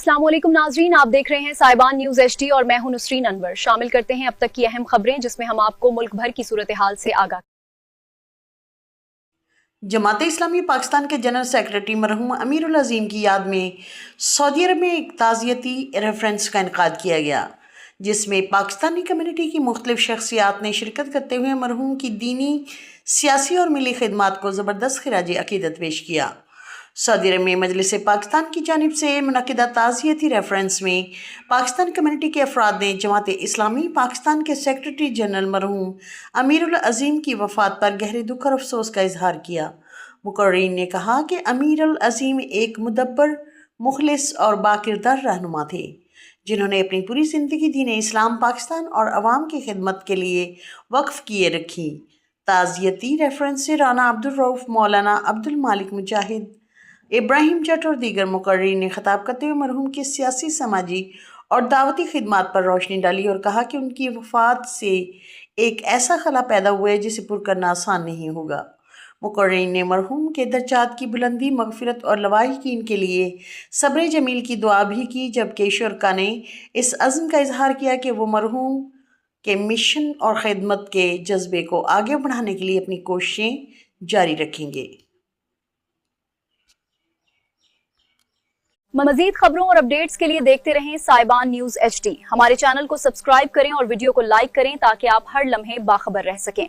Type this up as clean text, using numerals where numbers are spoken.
अस्सलाम वालेकुम नाजरीन, आप देख रहे हैं साहिबान न्यूज HD और मैं हूं नुसरीन अनवर। शामिल करते हैं अब तक की अहम खबरें जिसमें हम आपको मुल्क भर की सूरत हाल से आगाह। जमात इस्लामी पाकिस्तान के जनरल सेक्रेटरी मरहूम अमीरुल अजीम की याद में सऊदी अरब में एक ताज़ियती रेफरेंस का इनेकाद किया गया, जिसमें पाकिस्तानी कम्युनिटी की मुख्तलिफ शख्सियात ने शिरकत करते हुए मरहूम की दीनी, सियासी और मिली खिदमात को ज़बरदस्त खिराज अकीदत पेश किया। सऊदी अरब में मजलिस पाकिस्तान की जानिब से मुनक्किदा ताज़ियती रेफरेंस में पाकिस्तान कम्युनिटी के अफराद ने जमात इस्लामी पाकिस्तान के सेक्रेटरी जनरल मरहूम अमीरुल अजीम की वफ़ात पर गहरे दुख और अफसोस का इजहार किया। मुकर्रीन ने कहा कि अमीरुल अजीम एक मुदब्बर, मुखलिस और बाकिरदार रहनुमा थे, जिन्होंने अपनी पूरी ज़िंदगी दीन इस्लाम, पाकिस्तान और अवाम की खिदमत के लिए वक्फ किए रखी। ताज़ियती रेफरेंस से राना अब्दुल रऊफ़, मौलाना अब्दुल मालिक मुजाहिद, इब्राहिम जट और दीगर मुकर्रीन ने खिताब करते हुए मरहूम की सियासी, समाजी और दावती खिदमात पर रोशनी डाली और कहा कि उनकी वफ़ात से एक ऐसा खला पैदा हुआ है जिसे पुर करना आसान नहीं होगा। मुकर्रीन ने मरहूम के दर्जात की बुलंदी, मग़फ़िरत और लवाहिकीन के लिए सब्र जमील की दुआ भी की, जबकि शुरका ने इस अज़्म का इजहार किया कि वो मरहूम के मिशन और ख़िदमत के जज्बे को आगे बढ़ाने के लिए अपनी कोशिशें जारी रखेंगे। मज़ीद खबरों और अपडेट्स के लिए देखते रहें साहिबान न्यूज HD। हमारे चैनल को सब्सक्राइब करें और वीडियो को लाइक करें ताकि आप हर लम्हे बाखबर रह सकें।